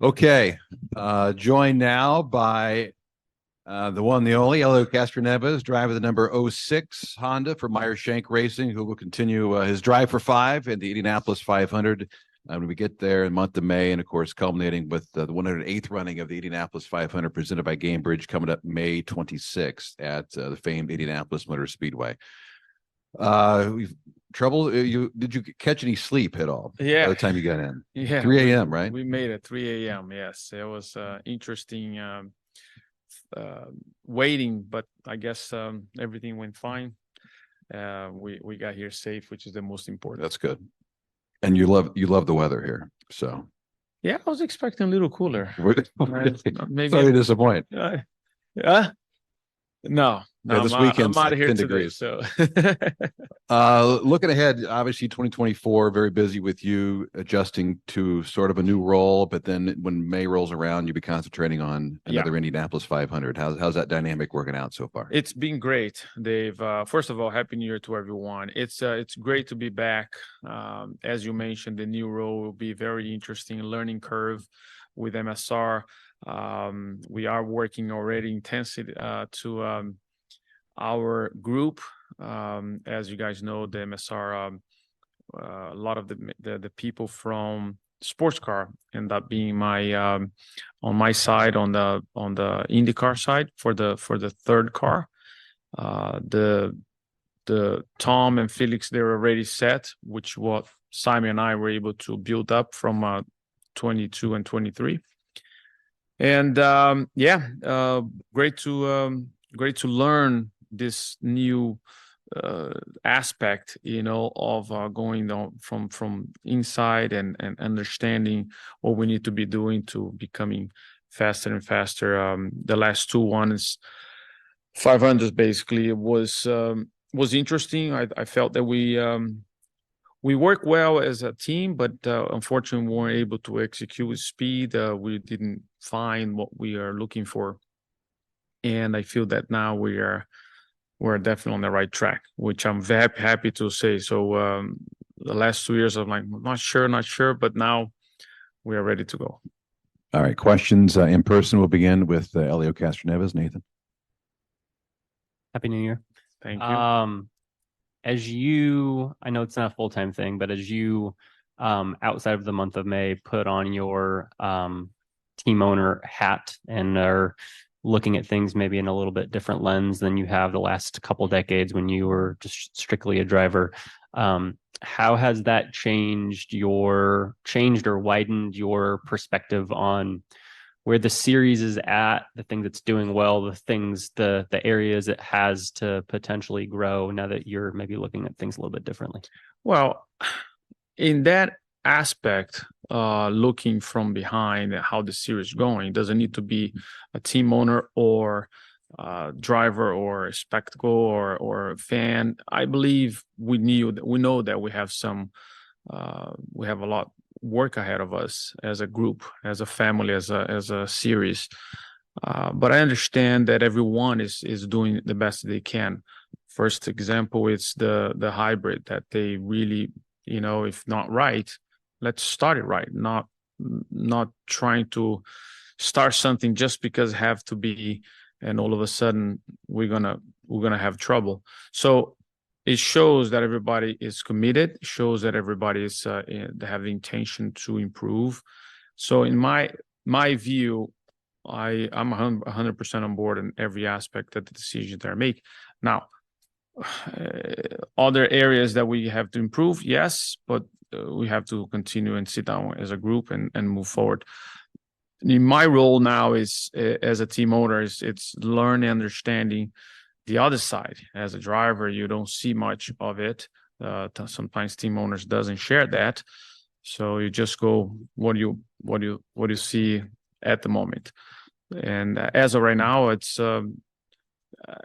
Okay, joined now by the one, the only, Helio Castroneves, driver the number '06 Honda for Meyer Shank Racing, who will continue his drive for five in the Indianapolis 500 when we get there in the month of May, and of course, culminating with the 108th running of the Indianapolis 500 presented by Gamebridge coming up May 26th at the famed Indianapolis Motor Speedway. We've trouble. Did you catch any sleep at all? Yeah. By the time you got in, Yeah, 3 a.m. Right? We made it 3 a.m. Yes, it was interesting waiting, but I guess everything went fine. We got here safe, which is the most important. That's good. And you love the weather here, so Yeah, I was expecting a little cooler. Maybe sorry to disappoint. Yeah. No, this weekend's I'm out of here 10 today, degrees. so Looking ahead, obviously 2024, very busy with you adjusting to sort of a new role, but then when May rolls around, you'll be concentrating on another Indianapolis 500. How's that dynamic working out so far? It's been great, Dave. First of all, Happy New Year to everyone. It's great to be back. As you mentioned, the new role will be very interesting, learning curve with MSR. We are working already intensely to our group. As you guys know, the MSR, a lot of the people from sports car end up being my on my side, on the IndyCar side for the third car. The Tom and Felix, they're already set, which what Simon and I were able to build up from 22 and 23. And great to learn this new aspect, of going on from inside and understanding what we need to be doing to becoming faster and faster. The last two ones, 500s, basically was interesting. I felt that we work well as a team, but unfortunately we weren't able to execute with speed. We didn't find what we are looking for, and I feel that now we're definitely on the right track, which I'm very happy to say. So the last 2 years, I'm like, not sure, but now we are ready to go. All right, questions in person. We'll begin with Helio Castroneves. Nathan. Happy New Year. Thank you. I know it's not a full-time thing, but as you, outside of the month of May, put on your team owner hat and are looking at things maybe in a little bit different lens than you have the last couple decades when you were just strictly a driver, how has that changed or widened your perspective on where the series is at, the things it's doing well, the areas it has to potentially grow now that you're maybe looking at things a little bit differently? Well, in that aspect, looking from behind at how the series is going, doesn't need to be a team owner or driver or a spectacle or a fan. I believe we know that we have we have a lot work ahead of us as a group, as a family, as a series. But I understand that everyone is doing the best they can. First example, it's the hybrid that they really, if not right, let's start it right. Not trying to start something just because it have to be, and all of a sudden we're gonna have trouble. So it shows that everybody is committed. It shows that everybody is they have the intention to improve. So in my view, I'm 100% on board in every aspect of the decisions they're making. Now, other areas that we have to improve, yes, but we have to continue and sit down as a group and move forward. In my role now is as a team owner, it's learning, understanding the other side. As a driver, you don't see much of it. Sometimes team owners doesn't share that, so you just go what do you see at the moment. And as of right now, it's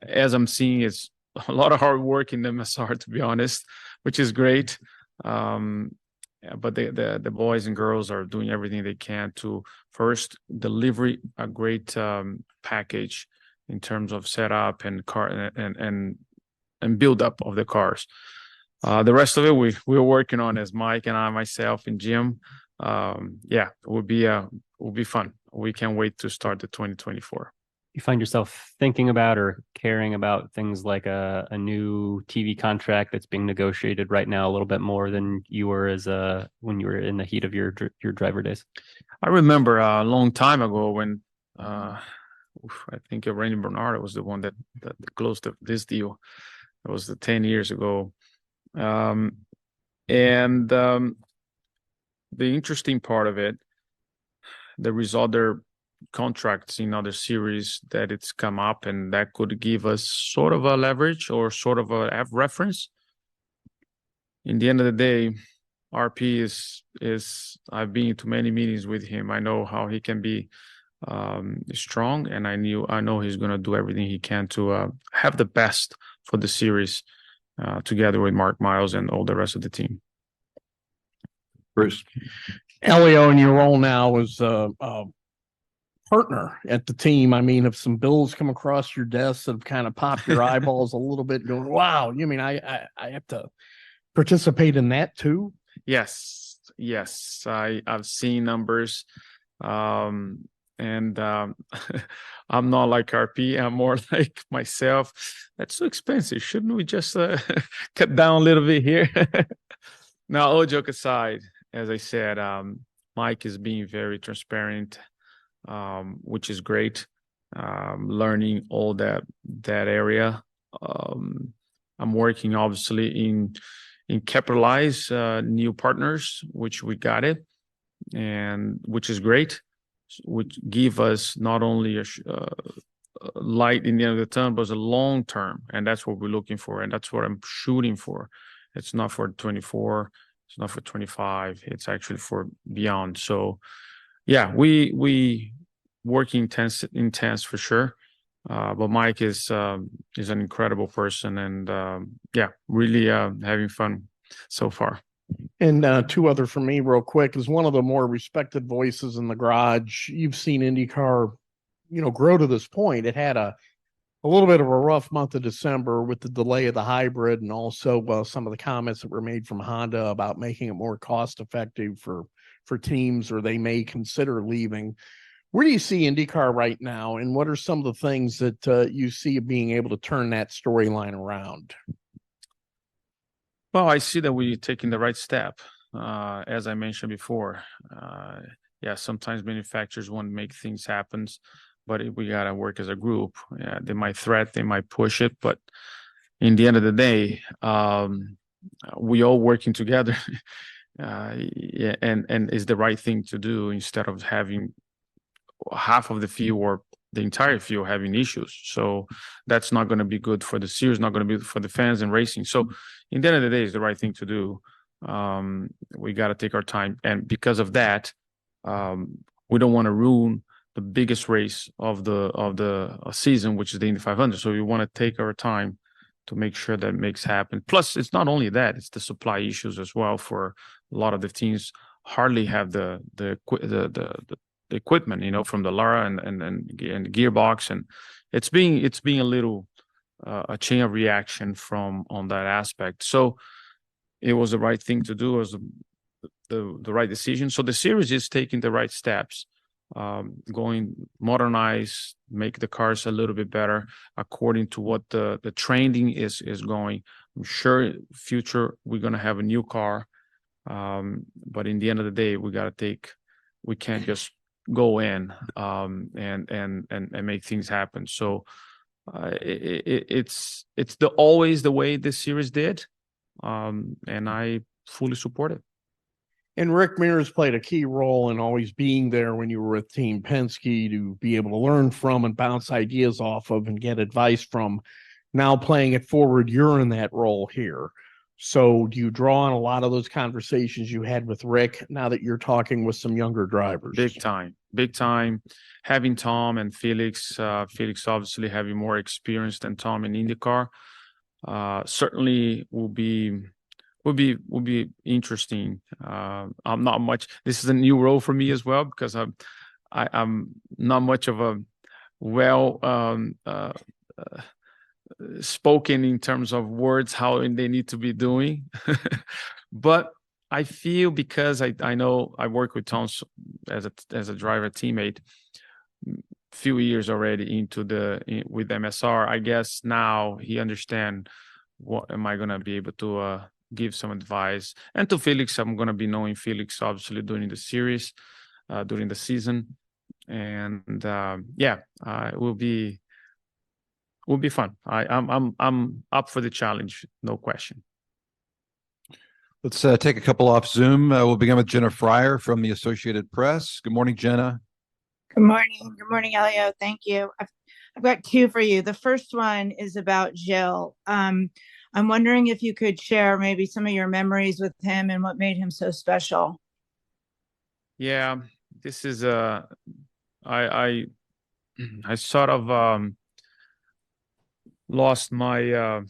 as I'm seeing, it's a lot of hard work in the MSR, to be honest, which is great. But the boys and girls are doing everything they can to first deliver a great package in terms of setup and car and build up of the cars. The rest of it we're working on as Mike and I, myself and Jim. It would be will be fun. We can't wait to start the 2024. You find yourself thinking about or caring about things like a new TV contract that's being negotiated right now a little bit more than you were when you were in the heat of your driver days? I remember a long time ago when I think Randy Bernard was the one that closed this deal. It was 10 years ago. The interesting part of it, there is other contracts in other series that it's come up, and that could give us sort of a leverage or sort of a reference. In the end of the day, RP is I've been to many meetings with him. I know how he can be strong, and I know he's going to do everything he can to have the best for the series together with Mark Miles and all the rest of the team. Bruce. Helio, in your role now as a partner at the team, I mean, if some bills come across your desk that have kind of popped your eyeballs a little bit, going, wow, you mean I have to participate in that too? Yes. I've seen numbers, and I'm not like RP. I'm more like myself. That's so expensive. Shouldn't we just cut down a little bit here? Now, all joke aside, as I said, Mike is being very transparent, which is great. Learning all that area. I'm working obviously in capitalize new partners, which we got it, and which is great, which give us not only a light in the end of the tunnel, but a long term, and that's what we're looking for, and that's what I'm shooting for. It's not for 24, it's not for 25, it's actually for beyond. So yeah, we working intense for sure. But Mike is an incredible person, and yeah, really having fun so far. And two other from me real quick, is one of the more respected voices in the garage. You've seen IndyCar, grow to this point. It had a little bit of a rough month of December with the delay of the hybrid, and also some of the comments that were made from Honda about making it more cost effective for teams, or they may consider leaving. Where do you see IndyCar right now, and what are some of the things that you see being able to turn that storyline around? Well, I see that we're taking the right step. As I mentioned before, yeah, sometimes manufacturers want to make things happen, but we got to work as a group. They might threat, they might push it, but in the end of the day, we all working together, yeah, and is the right thing to do, instead of having half of the field or the entire field having issues. So that's not going to be good for the series, not going to be for the fans and racing. So in the end of the day, it's the right thing to do. We got to take our time, and because of that, we don't want to ruin the biggest race of the season, which is the Indy 500. So we want to take our time to make sure that makes happen. Plus, it's not only that; it's the supply issues as well. For a lot of the teams, hardly have the equipment, from the Lara and the gearbox, and it's being a little a chain of reaction on that aspect. So it was the right thing to do, it was the right decision. So the series is taking the right steps, going modernize, make the cars a little bit better according to what the trending is going. I'm sure future we're going to have a new car, but in the end of the day, we can't just go in and make things happen. So it's always the way this series did, and I fully support it. And Rick Mears played a key role in always being there when you were with Team Penske, to be able to learn from and bounce ideas off of and get advice from. Now playing it forward, you're in that role here. So do you draw on a lot of those conversations you had with Rick now that you're talking with some younger drivers? Big time. Having Tom and Felix obviously having more experience than Tom in IndyCar, certainly will be interesting. I'm not much. This is a new role for me as well, because I'm not much of a spoken in terms of words how they need to be doing. But I feel, because I know I work with Tom as a driver teammate, few years already into with MSR. I guess now he understand what am I gonna be able to give some advice. And to Felix, I'm gonna be knowing Felix obviously during the series, during the season, and it will be fun. I'm up for the challenge, no question. Let's take a couple off Zoom. We'll begin with Jenna Fryer from the Associated Press. Good morning, Jenna. Good morning. Good morning, Elio. Thank you. I've got two for you. The first one is about Gilles. I'm wondering if you could share maybe some of your memories with him and what made him so special. Yeah, this is I sort of lost my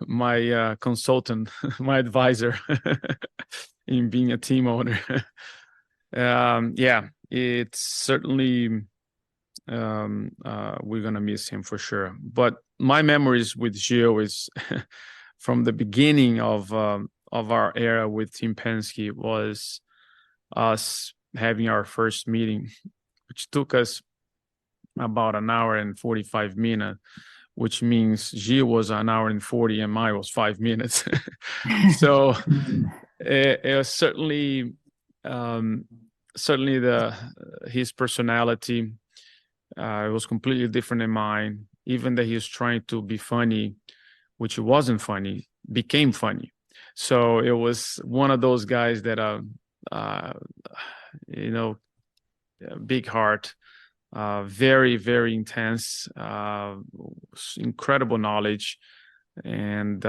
my consultant, my advisor in being a team owner. Yeah, it's certainly we're gonna miss him for sure. But my memories with Gio is from the beginning of our era with Team Penske was us having our first meeting, which took us about an hour and 45 minutes, which means Gio was an hour and 40 and mine was 5 minutes. So it was certainly his personality. It was completely different than mine. Even that he was trying to be funny, which wasn't funny, became funny. So it was one of those guys that big heart, very, very intense, incredible knowledge, and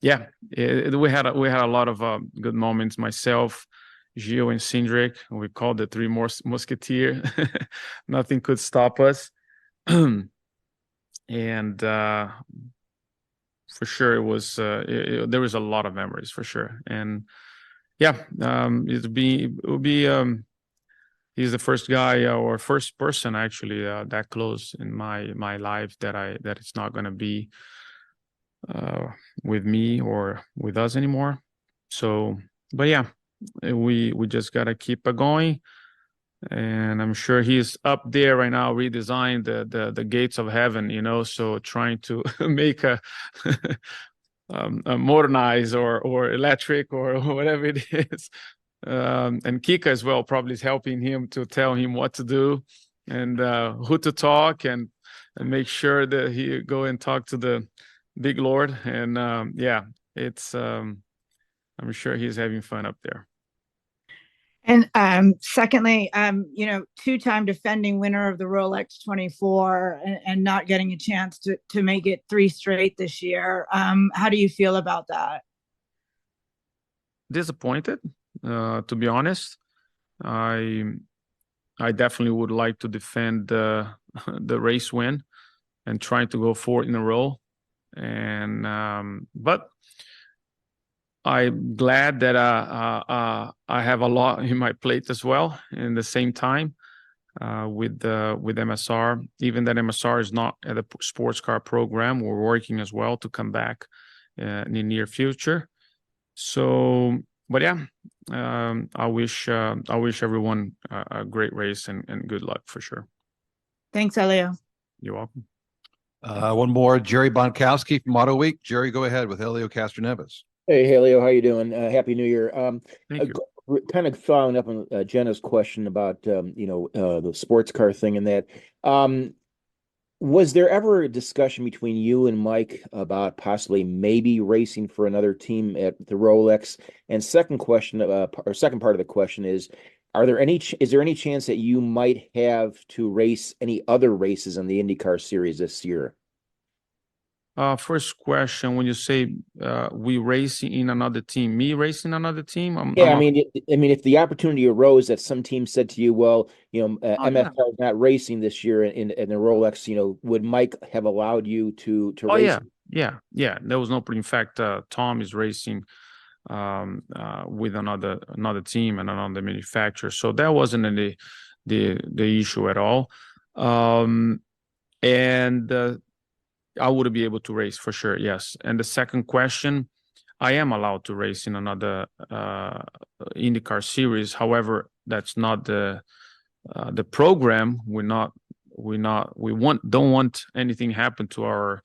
we had a lot of good moments. Myself, Gio, and Cindric, we called the three musketeer. Nothing could stop us, and for sure it was there was a lot of memories for sure. And yeah, it'll be he's the first guy or first person actually that close in my life that it's not going to be with me or with us anymore. So, but yeah, we just got to keep it going. And I'm sure he's up there right now, redesign the gates of heaven, so trying to make a modernize or electric or whatever it is. And Kika as well probably is helping him to tell him what to do and who to talk and make sure that he go and talk to the big Lord. And it's I'm sure he's having fun up there. And secondly, two-time defending winner of the Rolex 24 and not getting a chance to make it 3 straight this year. How do you feel about that? Disappointed, to be honest. I definitely would like to defend the race win and trying to go 4 in a row. And but I'm glad that I have a lot in my plate as well. In the same time, with MSR, even that MSR is not at a sports car program, we're working as well to come back in the near future. So, but yeah, I wish everyone a great race and good luck for sure. Thanks, Elio. You're welcome. One more, Jerry Bonkowski from Auto Week. Jerry, go ahead with Helio Castroneves. Hey, Helio, how you doing? Happy New Year. Thank you. Kind of following up on Jenna's question about the sports car thing and that. Was there ever a discussion between you and Mike about possibly maybe racing for another team at the Rolex? And second question, or second part of the question is there any chance that you might have to race any other races in the IndyCar series this year? First question, when you say we racing in another team, me racing another team? I mean, if the opportunity arose that some team said to you, well, MFR is not racing this year in the Rolex, would Mike have allowed you to race? Yeah. There was no, in fact, Tom is racing with another team and another manufacturer, so that wasn't any the issue at all. And I would be able to race for sure, yes. And the second question, I am allowed to race in another IndyCar series. However, that's not the program. Don't want anything happen to our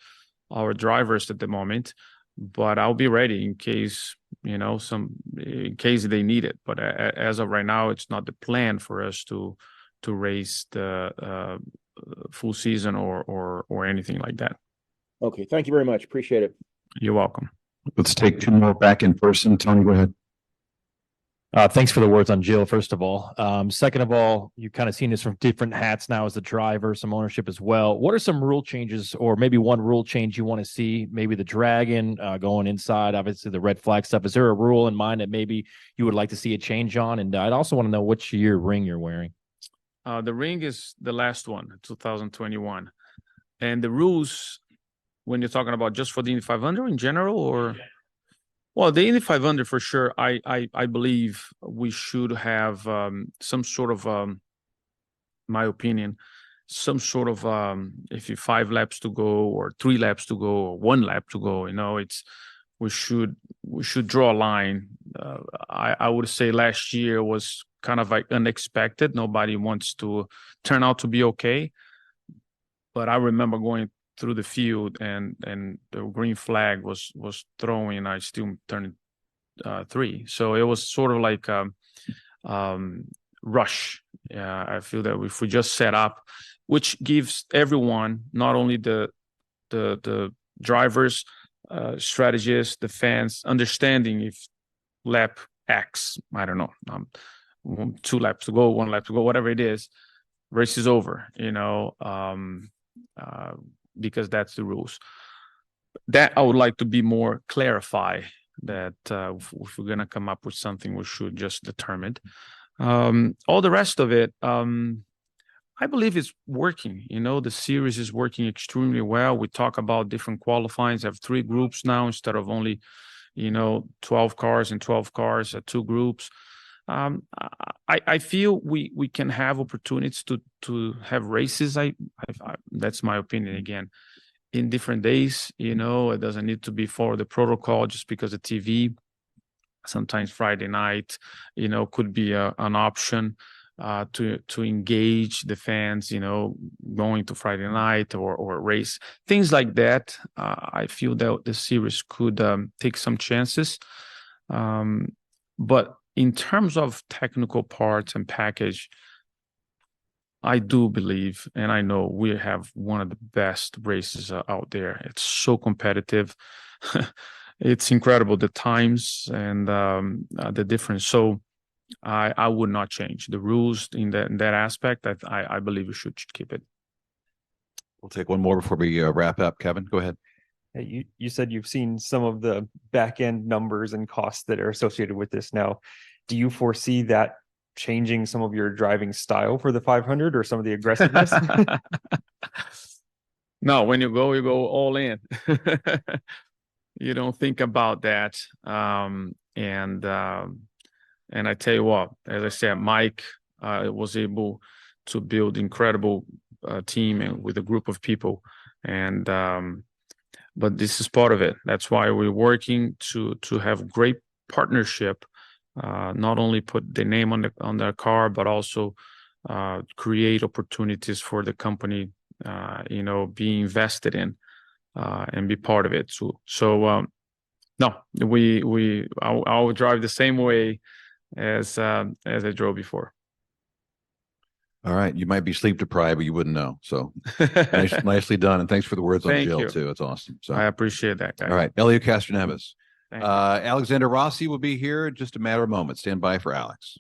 drivers at the moment, but I'll be ready in case, in case they need it. But as of right now, it's not the plan for us to race the full season or anything like that. Okay, thank you very much. Appreciate it. You're welcome. Let's take two more back in person. Tony, go ahead. Thanks for the words on Jill, first of all. Second of all, you've kind of seen this from different hats now as a driver, some ownership as well. What are some rule changes, or maybe one rule change you want to see? Maybe the Dragon going inside, obviously the red flag stuff. Is there a rule in mind that maybe you would like to see a change on? And I'd also want to know which year ring you're wearing. The ring is the last one, 2021. And the rules, when you're talking about just for the Indy 500 in general, or... Well, the Indy 500 for sure. I believe we should have some sort of, my opinion, some sort of if you 5 laps to go or 3 laps to go or 1 lap to go. We should draw a line. I would say last year was kind of like unexpected. Nobody wants to turn out to be okay, but I remember going through the field and the green flag was throwing, and I still turned 3. So it was sort of like rush. I feel that if we just set up, which gives everyone, not only the drivers, strategists, the fans, understanding if lap X, I don't know, 2 laps to go, 1 lap to go, whatever it is, race is over, because that's the rules. That I would like to be more clarify that if we're going to come up with something, we should just determine. All the rest of it, I believe it's working. The series is working extremely well. We talk about different qualifyings. I have 3 groups now instead of only, 12 cars and 12 cars at 2 groups. I feel we can have opportunities to have races. That's my opinion again, in different days. It doesn't need to be for the protocol just because of TV. Sometimes Friday night, could be an option to engage the fans. Going to Friday night or race, things like that. I feel that the series could take some chances, but in terms of technical parts and package, I do believe, and I know we have one of the best races out there. It's so competitive. It's incredible, the times and the difference. So I would not change the rules in that aspect. I believe we should keep it. We'll take one more before we wrap up. Kevin, go ahead. Hey, you said you've seen some of the back end numbers and costs that are associated with this now. Do you foresee that changing some of your driving style for the 500 or some of the aggressiveness? No, when you go all in. You don't think about that. And I tell you what, as I said, Mike was able to build incredible team and with a group of people. And but this is part of it. That's why we're working to have great partnership. Not only put the name on their car, but also create opportunities for the company, be invested in and be part of it too. So no, I will drive the same way as I drove before. All right, you might be sleep deprived, but you wouldn't know. So nicely done, and thanks for the words on Jill too. It's awesome. So I appreciate that, guys. All right, Helio Castroneves. Alexander Rossi will be here in just a matter of moments. Stand by for Alex.